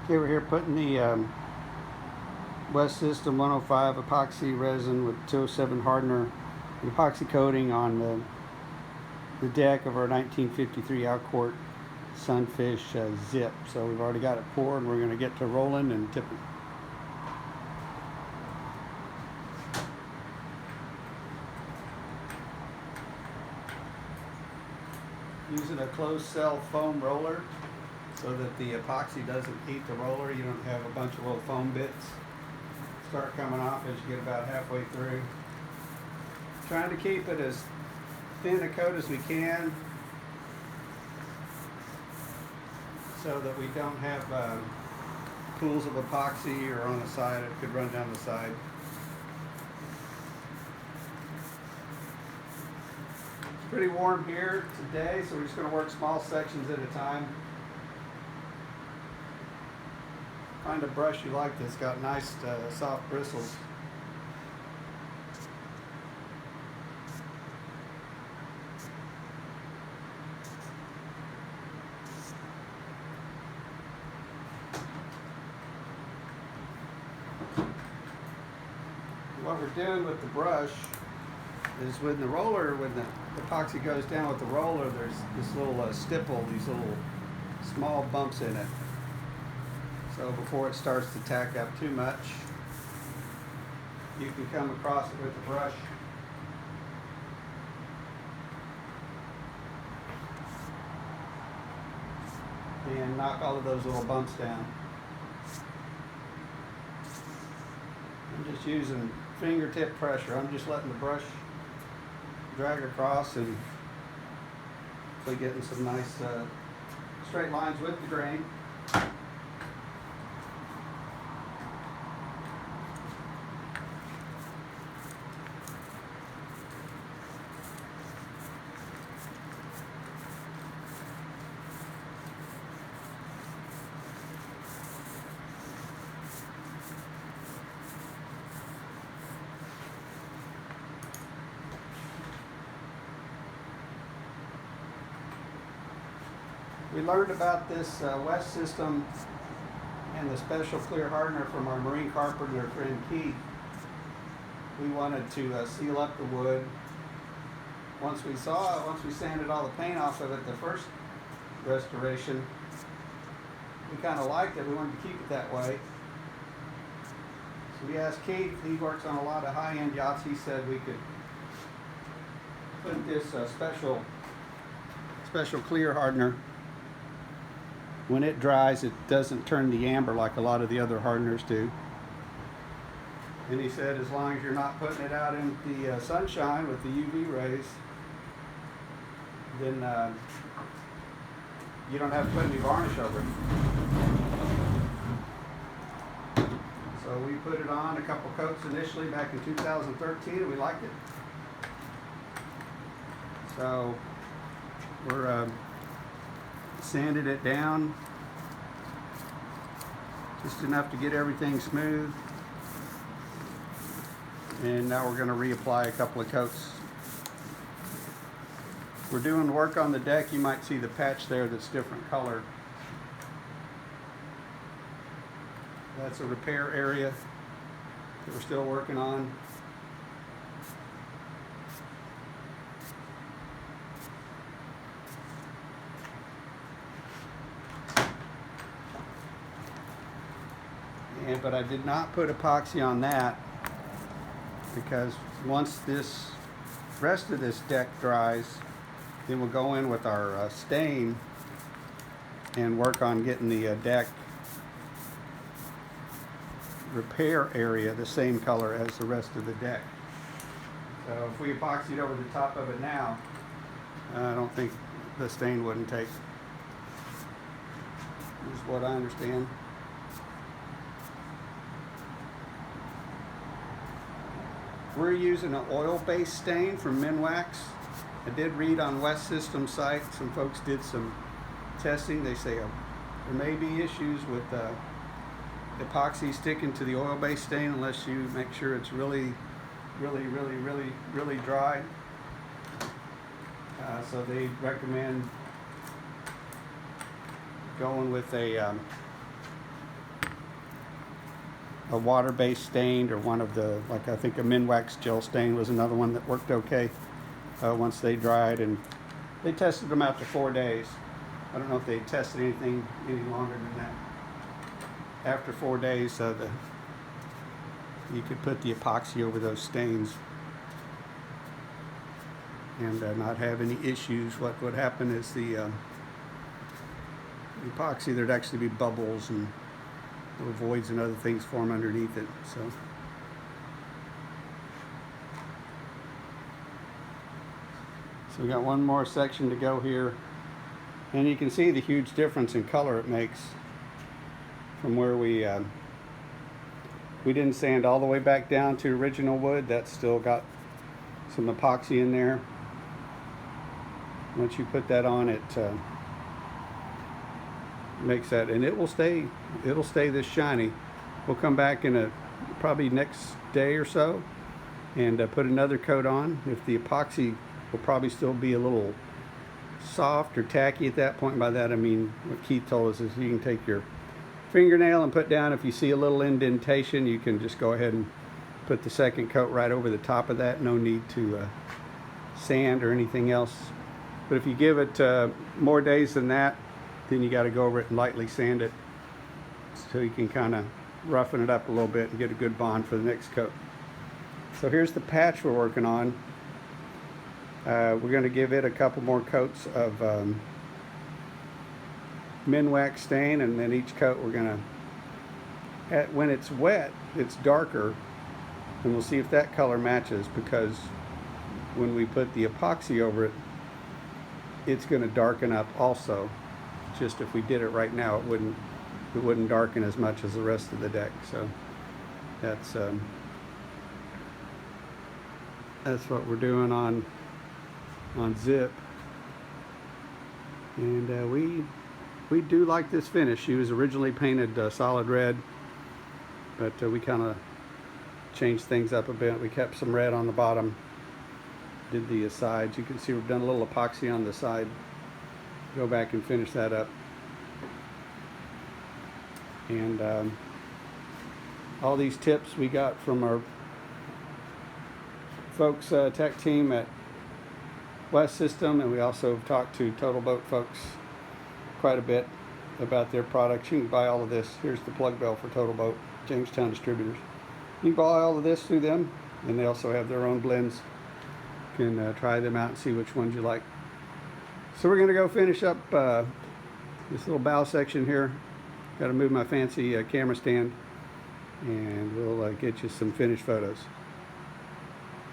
Okay, we're here putting the West System 105 epoxy resin with 207 hardener epoxy coating on the deck of our 1953 Outcourt Sunfish Zip. So we've already got it poured. We're going to get to rolling and tipping. Using a closed cell foam roller so that the epoxy doesn't heat the roller. You don't have a bunch of little foam bits start coming off as you get about halfway through. Trying to keep it as thin a coat as we can so that we don't have pools of epoxy or on the side. It could run down the side. It's pretty warm here today, so we're just going to work small sections at a time. Find a brush you like that's got nice soft bristles. What we're doing with the brush is when the epoxy goes down with the roller, there's this little stipple, these little small bumps in it. So before it starts to tack up too much, you can come across it with the brush. And knock all of those little bumps down. I'm just using fingertip pressure. I'm just letting the brush drag across and hopefully getting some nice straight lines with the grain. We learned about this West System and the special clear hardener from our marine carpenter friend Keith. We wanted to seal up the wood. Once we sanded all the paint off of it the first restoration, we kind of liked it. We wanted to keep it that way. So we asked Keith, he works on a lot of high-end yachts, he said we could put this special clear hardener. When it dries, it doesn't turn the amber like a lot of the other hardeners do. And he said as long as you're not putting it out in the sunshine with the UV rays, then you don't have to put any varnish over it. So we put it on a couple coats initially back in 2013 and we liked it. So we're sanded it down just enough to get everything smooth, and now we're going to reapply a couple of coats. We're doing work on the deck. You might see the patch there that's different color. That's a repair area that we're still working on. But I did not put epoxy on that because once this rest of this deck dries, then we'll go in with our stain and work on getting the deck repair area the same color as the rest of the deck. So if we epoxied over the top of it now, I don't think the stain wouldn't take. Is what I understand. We're using an oil-based stain from Minwax. I did read on West System site, some folks did some testing. They say there may be issues with epoxy sticking to the oil-based stain unless you make sure it's really dry. So they recommend going with a a water-based stain, or one of the, like I think a Minwax gel stain was another one that worked okay once they dried. And they tested them out to 4 days. I don't know if they tested anything any longer than that. After 4 days, you could put the epoxy over those stains and not have any issues. What would happen is the epoxy, there'd actually be bubbles and little voids and other things form underneath it. So we got one more section to go here, and you can see the huge difference in color it makes from where we didn't sand all the way back down to original wood. That's still got some epoxy in there. Once you put that on, it makes that, and it'll stay this shiny. We'll come back in probably next day or so and put another coat on. If the epoxy will probably still be a little soft or tacky at that point. By that I mean what Keith told us is you can take your fingernail and put down, if you see a little indentation, you can just go ahead and put the second coat right over the top of that. No need to sand or anything else. But if you give it more days than that, then you got to go over it and lightly sand it so you can kind of roughen it up a little bit and get a good bond for the next coat. So here's the patch we're working on. We're going to give it a couple more coats of Minwax stain, and then each coat we're going to, when it's wet, it's darker, and we'll see if that color matches, because when we put the epoxy over it, it's going to darken up also. Just if we did it right now, it wouldn't darken as much as the rest of the deck. So that's what we're doing on Zip. And we do like this finish. She was originally painted solid red, but we kind of changed things up a bit. We kept some red on the bottom, did the sides. You can see we've done a little epoxy on the side. Go back and finish that up. And all these tips we got from our folks tech team at West System, and we also have talked to Total Boat folks quite a bit about their products. You can buy all of this. Here's the plug bell for Total Boat, Jamestown Distributors. You can buy all of this through them, and they also have their own blends. You can try them out and see which ones you like. So we're going to go finish up this little bow section here. Got to move my fancy camera stand, and we'll get you some finished photos.